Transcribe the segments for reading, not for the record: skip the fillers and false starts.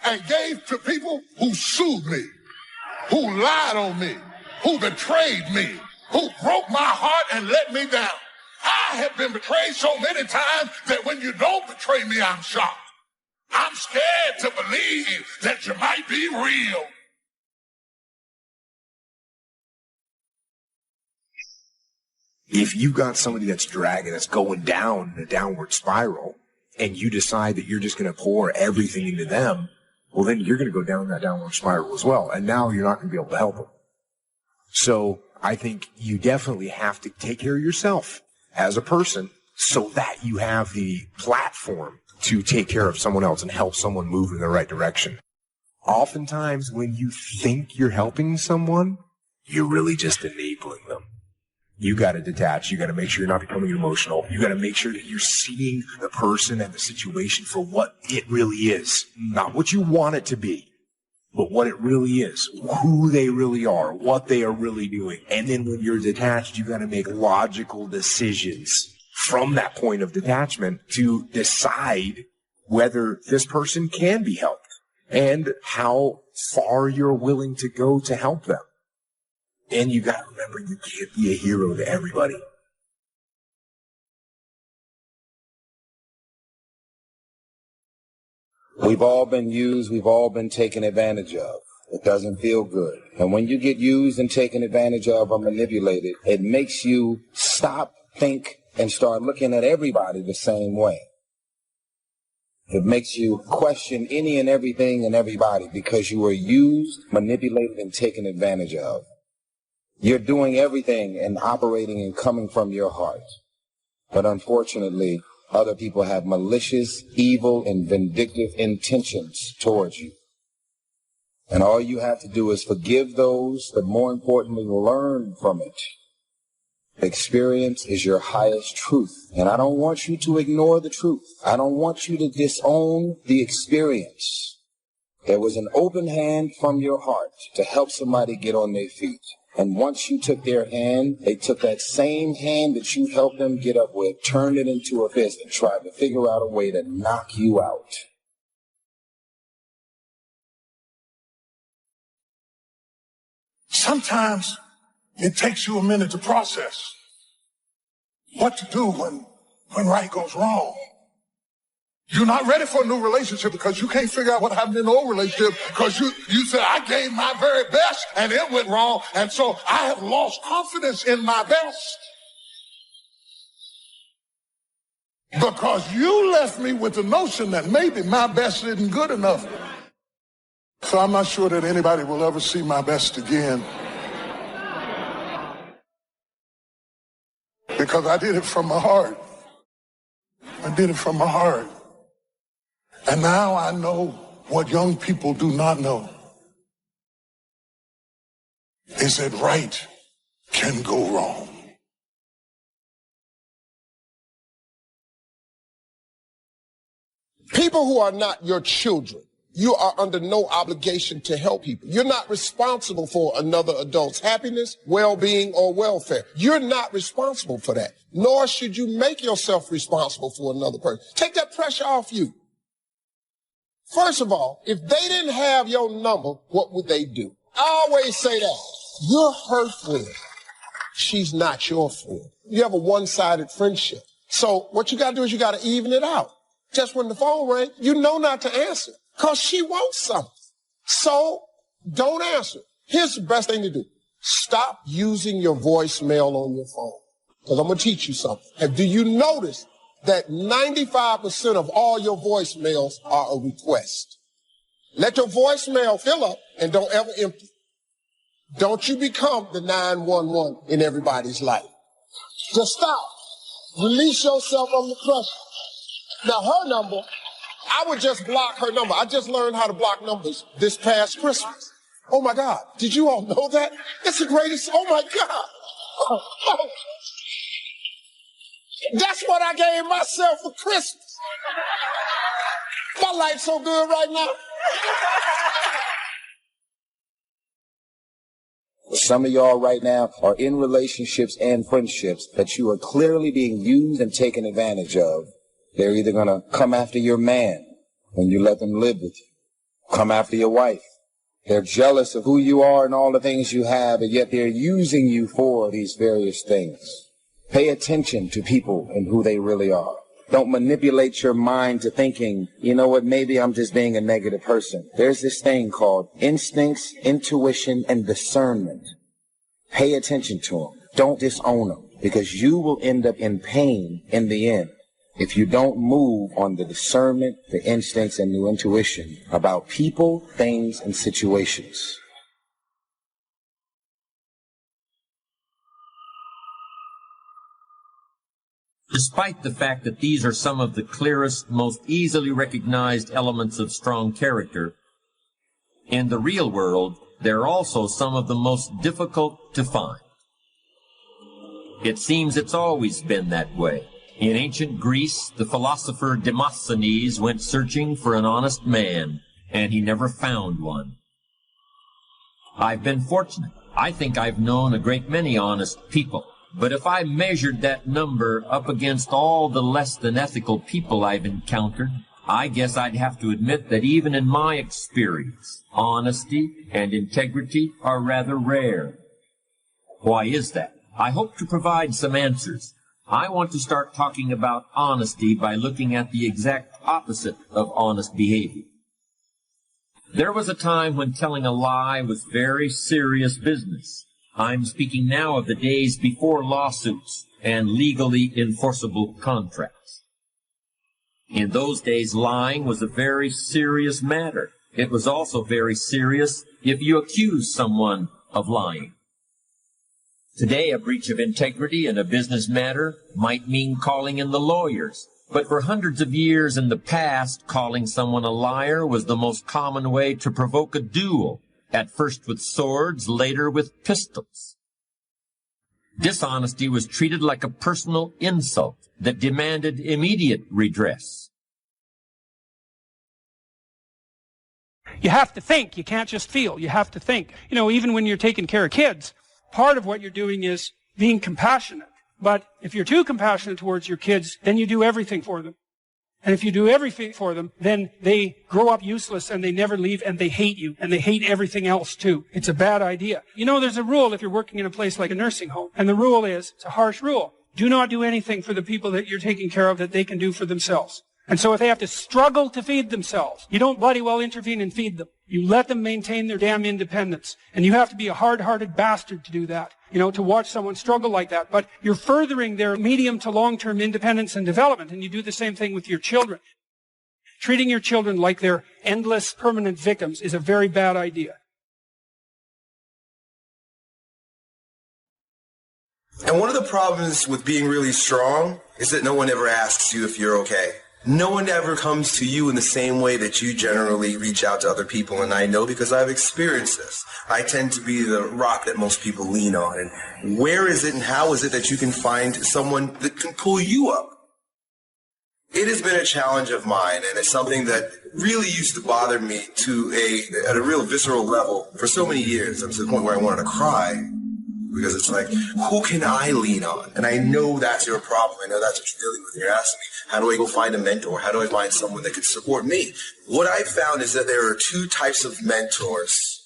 and gave to people who sued me, who lied on me, who betrayed me, who broke my heart and let me down. I have been betrayed so many times that when you don't betray me, I'm shocked. I'm scared to believe that you might be real. If you got somebody that's dragging, that's going down in a downward spiral, and you decide that you're just going to pour everything into them, well, then you're going to go down that downward spiral as well. And now you're not going to be able to help them. So I think you definitely have to take care of yourself as a person so that you have the platform to take care of someone else and help someone move in the right direction. Oftentimes, when you think you're helping someone, you're really just enabling them. You got to detach. You got to make sure you're not becoming emotional. You got to make sure that you're seeing the person and the situation for what it really is. Not what you want it to be, but what it really is, who they really are, what they are really doing. And then when you're detached, you got to make logical decisions from that point of detachment to decide whether this person can be helped and how far you're willing to go to help them. And you got to remember, you can't be a hero to everybody. We've all been used. We've all been taken advantage of. It doesn't feel good. And when you get used and taken advantage of or manipulated, it makes you stop, think, and start looking at everybody the same way. It makes you question any and everything and everybody because you were used, manipulated, and taken advantage of. You're doing everything and operating and coming from your heart. But unfortunately, other people have malicious, evil, and vindictive intentions towards you. And all you have to do is forgive those, but more importantly, learn from it. Experience is your highest truth. And I don't want you to ignore the truth. I don't want you to disown the experience. There was an open hand from your heart to help somebody get on their feet. And once you took their hand, they took that same hand that you helped them get up with, turned it into a fist, and tried to figure out a way to knock you out. Sometimes it takes you a minute to process what to do when right goes wrong. You're not ready for a new relationship because you can't figure out what happened in the old relationship because you said, I gave my very best and it went wrong. And so I have lost confidence in my best. Because you left me with the notion that maybe my best isn't good enough. So I'm not sure that anybody will ever see my best again. Because I did it from my heart. I did it from my heart. And now I know what young people do not know is that right can go wrong. People who are not your children, you are under no obligation to help people. You're not responsible for another adult's happiness, well-being, or welfare. You're not responsible for that. Nor should you make yourself responsible for another person. Take that pressure off you. First of all, if they didn't have your number, what would they do? I always say that. You're her friend. She's not your friend. You have a one-sided friendship. So what you got to do is you got to even it out. Just when the phone rang, you know not to answer because she wants something. So don't answer. Here's the best thing to do. Stop using your voicemail on your phone because I'm going to teach you something. And do you notice that 95% of all your voicemails are a request? Let your voicemail fill up and don't ever empty. Don't you become the 911 in everybody's life. Just stop. Release yourself from the pressure. Now, her number, I would just block her number. I just learned how to block numbers this past Christmas. Oh, my God. Did you all know that? It's the greatest. Oh, my God. Oh. That's what I gave myself for Christmas. My life's so good right now. Some of y'all right now are in relationships and friendships that you are clearly being used and taken advantage of. They're either going to come after your man when you let them live with you, come after your wife. They're jealous of who you are and all the things you have, and yet they're using you for these various things. Pay attention to people and who they really are. Don't manipulate your mind to thinking, you know what, maybe I'm just being a negative person. There's this thing called instincts, intuition, and discernment. Pay attention to them. Don't disown them, because you will end up in pain in the end if you don't move on the discernment, the instincts, and the intuition about people, things, and situations. Despite the fact that these are some of the clearest, most easily recognized elements of strong character, in the real world, they're also some of the most difficult to find. It seems it's always been that way. In ancient Greece, the philosopher Demosthenes went searching for an honest man, and he never found one. I've been fortunate. I think I've known a great many honest people. But if I measured that number up against all the less than ethical people I've encountered, I guess I'd have to admit that even in my experience, honesty and integrity are rather rare. Why is that? I hope to provide some answers. I want to start talking about honesty by looking at the exact opposite of honest behavior. There was a time when telling a lie was very serious business. I'm speaking now of the days before lawsuits and legally enforceable contracts. In those days, lying was a very serious matter. It was also very serious if you accused someone of lying. Today, a breach of integrity in a business matter might mean calling in the lawyers. But for hundreds of years in the past, calling someone a liar was the most common way to provoke a duel, at first with swords, later with pistols. Dishonesty was treated like a personal insult that demanded immediate redress. You have to think. You can't just feel. You have to think. You know, even when you're taking care of kids, part of what you're doing is being compassionate. But if you're too compassionate towards your kids, then you do everything for them. And if you do everything for them, then they grow up useless and they never leave and they hate you and they hate everything else too. It's a bad idea. You know, there's a rule if you're working in a place like a nursing home. And the rule is, it's a harsh rule. Do not do anything for the people that you're taking care of that they can do for themselves. And so if they have to struggle to feed themselves, you don't bloody well intervene and feed them. You let them maintain their damn independence. And you have to be a hard-hearted bastard to do that. You know, to watch someone struggle like that. But you're furthering their medium to long-term independence and development. And you do the same thing with your children. Treating your children like they're endless, permanent victims is a very bad idea. And one of the problems with being really strong is that no one ever asks you if you're okay. No one ever comes to you in the same way that you generally reach out to other people, and I know because I've experienced this. I tend to be the rock that most people lean on, and where is it and how is it that you can find someone that can pull you up? It has been a challenge of mine, and it's something that really used to bother me at a real visceral level for so many years, up to the point where I wanted to cry. Because it's like, who can I lean on? And I know that's your problem. I know that's what you're dealing with. You're asking me, how do I go find a mentor? How do I find someone that can support me? What I found is that there are two types of mentors.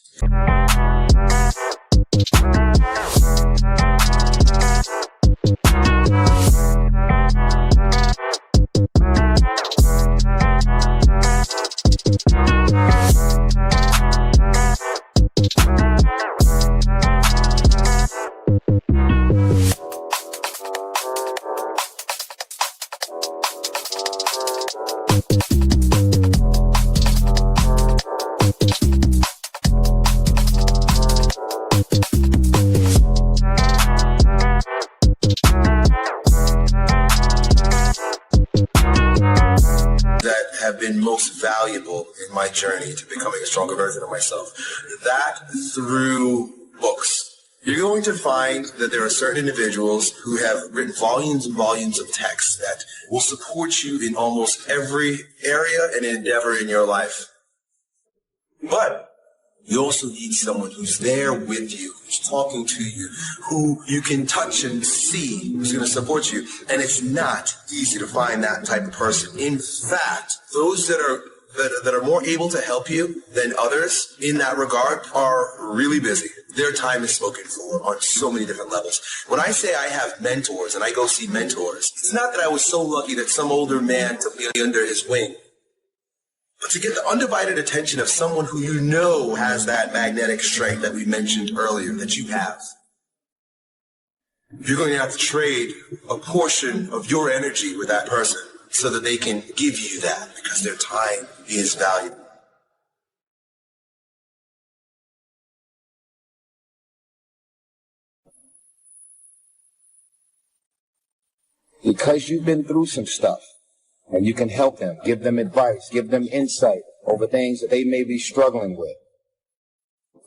Most valuable in my journey to becoming a stronger version of myself. That through books. You're going to find that there are certain individuals who have written volumes and volumes of text that will support you in almost every area and endeavor in your life. But you also need someone who's there with you, who's talking to you, who you can touch and see, who's going to support you. And it's not easy to find that type of person. In fact, those that are that are more able to help you than others in that regard are really busy. Their time is spoken for on so many different levels. When I say I have mentors and I go see mentors, it's not that I was so lucky that some older man took me under his wing, but to get the undivided attention of someone who you know has that magnetic strength that we mentioned earlier that you have. You're going to have to trade a portion of your energy with that person so that they can give you that, because their time is valuable. Because you've been through some stuff, and you can help them, give them advice, give them insight over things that they may be struggling with.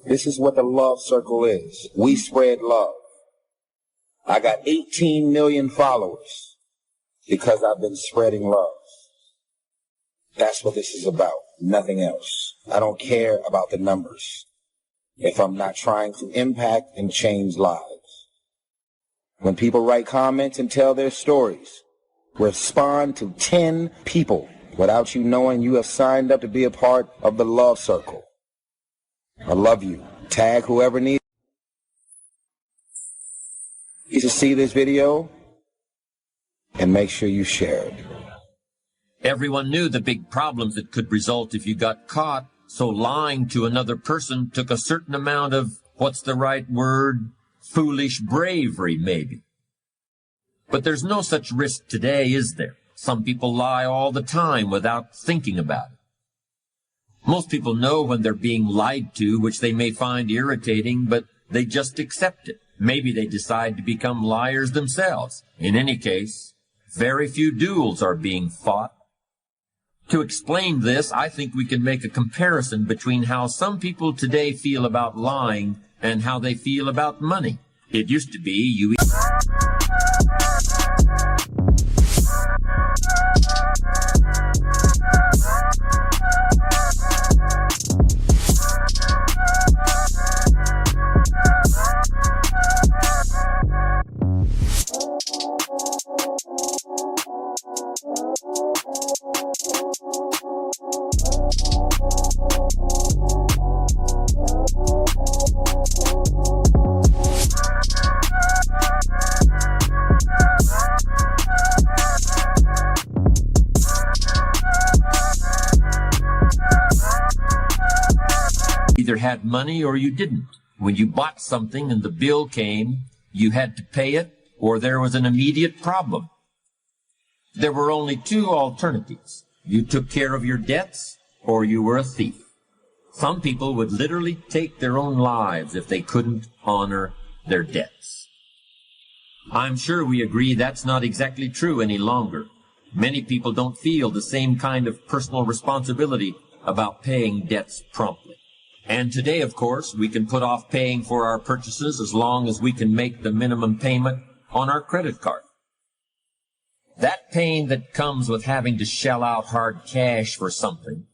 This is what the love circle is. We spread love. I got 18 million followers because I've been spreading love. That's what this is about, nothing else. I don't care about the numbers if I'm not trying to impact and change lives. When people write comments and tell their stories, respond to 10 people without you knowing you have signed up to be a part of the love circle. I love you. Tag whoever needs to see this video and make sure you share it. Everyone knew the big problems that could result if you got caught, so lying to another person took a certain amount of, what's the right word, foolish bravery, maybe. But there's no such risk today, is there? Some people lie all the time without thinking about it. Most people know when they're being lied to, which they may find irritating, but they just accept it. Maybe they decide to become liars themselves. In any case, very few duels are being fought. To explain this, I think we can make a comparison between how some people today feel about lying and how they feel about money. It used to be you... either had money or you didn't. When you bought something and the bill came, you had to pay it or there was an immediate problem. There were only two alternatives. You took care of your debts or you were a thief. Some people would literally take their own lives if they couldn't honor their debts. I'm sure we agree that's not exactly true any longer. Many people don't feel the same kind of personal responsibility about paying debts promptly. And today, of course, we can put off paying for our purchases as long as we can make the minimum payment on our credit card. That pain that comes with having to shell out hard cash for something,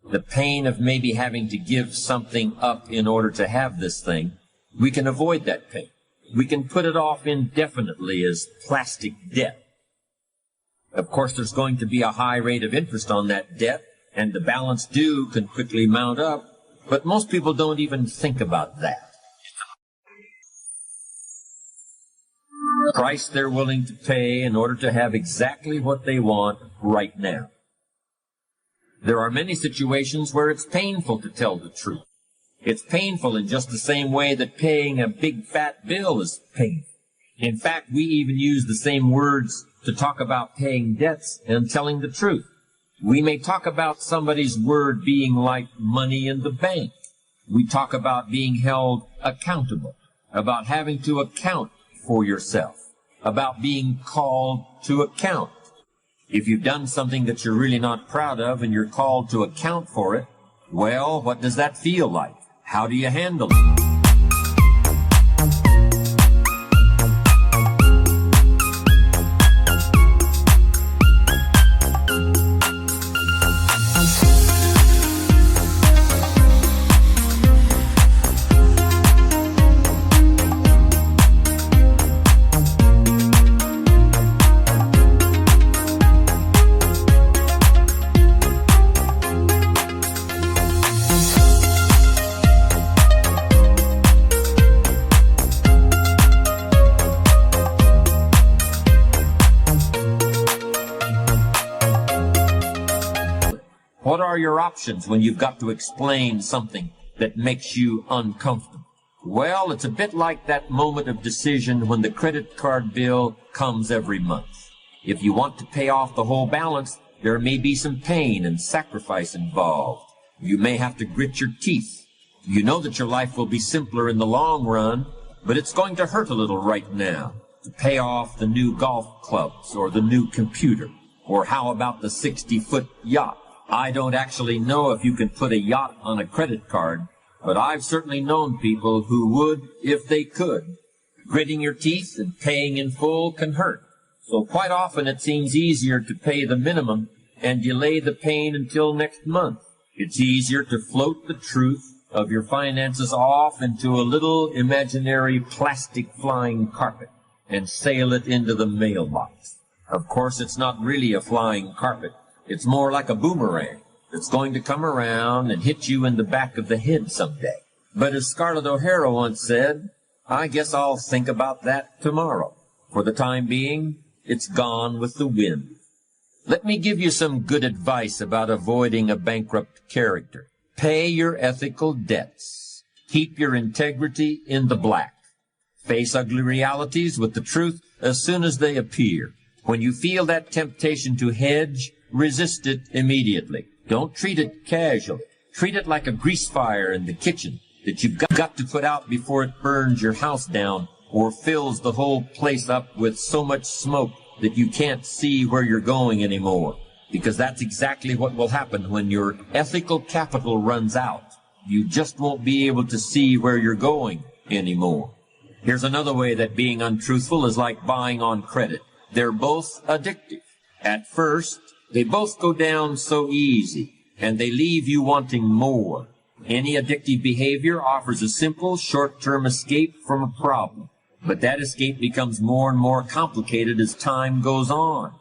the pain of maybe having to give something up in order to have this thing, we can avoid that pain. We can put it off indefinitely as plastic debt. Of course, there's going to be a high rate of interest on that debt, and the balance due can quickly mount up, but most people don't even think about that. The price they're willing to pay in order to have exactly what they want right now. There are many situations where it's painful to tell the truth. It's painful in just the same way that paying a big fat bill is painful. In fact, we even use the same words to talk about paying debts and telling the truth. We may talk about somebody's word being like money in the bank. We talk about being held accountable, about having to account for yourself, about being called to account. If you've done something that you're really not proud of and you're called to account for it, well, what does that feel like? How do you handle it? What are your options when you've got to explain something that makes you uncomfortable? Well, it's a bit like that moment of decision when the credit card bill comes every month. If you want to pay off the whole balance, there may be some pain and sacrifice involved. You may have to grit your teeth. You know that your life will be simpler in the long run, but it's going to hurt a little right now to pay off the new golf clubs or the new computer, or how about the 60-foot yacht? I don't actually know if you can put a yacht on a credit card, but I've certainly known people who would if they could. Gritting your teeth and paying in full can hurt. So quite often it seems easier to pay the minimum and delay the pain until next month. It's easier to float the truth of your finances off into a little imaginary plastic flying carpet and sail it into the mailbox. Of course, it's not really a flying carpet. It's more like a boomerang that's going to come around and hit you in the back of the head someday. But as Scarlett O'Hara once said, I guess I'll think about that tomorrow. For the time being, it's gone with the wind. Let me give you some good advice about avoiding a bankrupt character. Pay your ethical debts. Keep your integrity in the black. Face ugly realities with the truth as soon as they appear. When you feel that temptation to hedge, resist it immediately. Don't treat it casually. Treat it like a grease fire in the kitchen that you've got to put out before it burns your house down or fills the whole place up with so much smoke that you can't see where you're going anymore. Because that's exactly what will happen when your ethical capital runs out. You just won't be able to see where you're going anymore. Here's another way that being untruthful is like buying on credit. They're both addictive. At first, they both go down so easy, and they leave you wanting more. Any addictive behavior offers a simple, short-term escape from a problem. But that escape becomes more and more complicated as time goes on.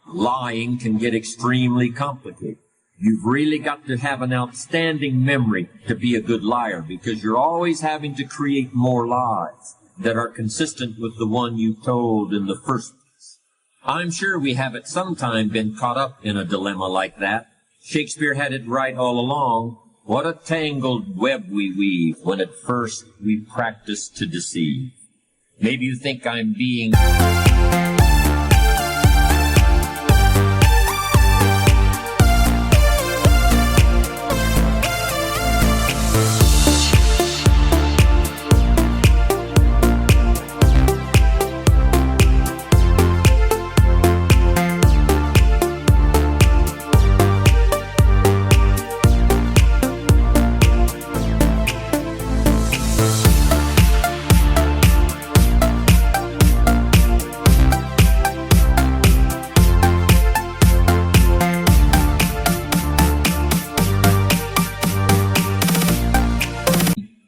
Lying can get extremely complicated. You've really got to have an outstanding memory to be a good liar, because you're always having to create more lies that are consistent with the one you told in the first place. I'm sure we have at some time been caught up in a dilemma like that. Shakespeare had it right all along. What a tangled web we weave when at first we practice to deceive. Maybe you think I'm being...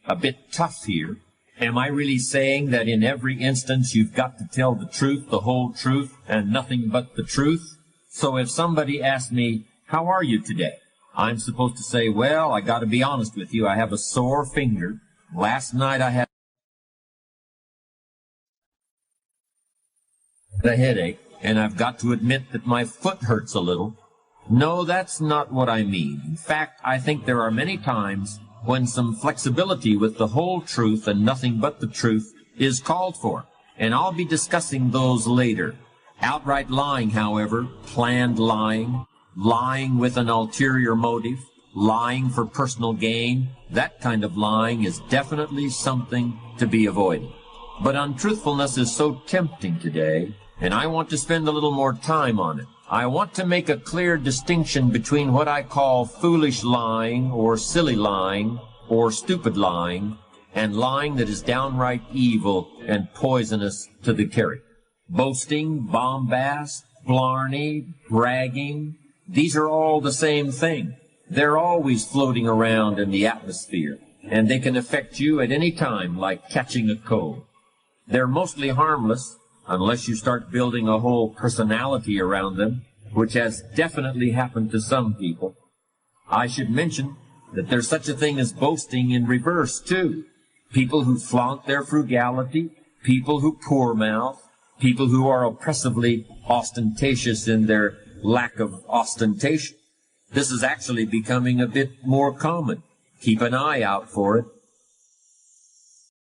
a bit tough here. Am I really saying that in every instance you've got to tell the truth, the whole truth, and nothing but the truth? So if somebody asks me, how are you today? I'm supposed to say, well, I got to be honest with you, I have a sore finger. Last night I had a headache, and I've got to admit that my foot hurts a little. No, that's not what I mean. In fact, I think there are many times when some flexibility with the whole truth and nothing but the truth is called for, and I'll be discussing those later. Outright lying, however, planned lying, lying with an ulterior motive, lying for personal gain, that kind of lying is definitely something to be avoided. But untruthfulness is so tempting today, and I want to spend a little more time on it. I want to make a clear distinction between what I call foolish lying or silly lying or stupid lying and lying that is downright evil and poisonous to the character. Boasting, bombast, blarney, bragging, these are all the same thing. They're always floating around in the atmosphere, and they can affect you at any time like catching a cold. They're mostly harmless, unless you start building a whole personality around them, which has definitely happened to some people. I should mention that there's such a thing as boasting in reverse, too. People who flaunt their frugality, people who poor-mouth, people who are oppressively ostentatious in their lack of ostentation. This is actually becoming a bit more common. Keep an eye out for it.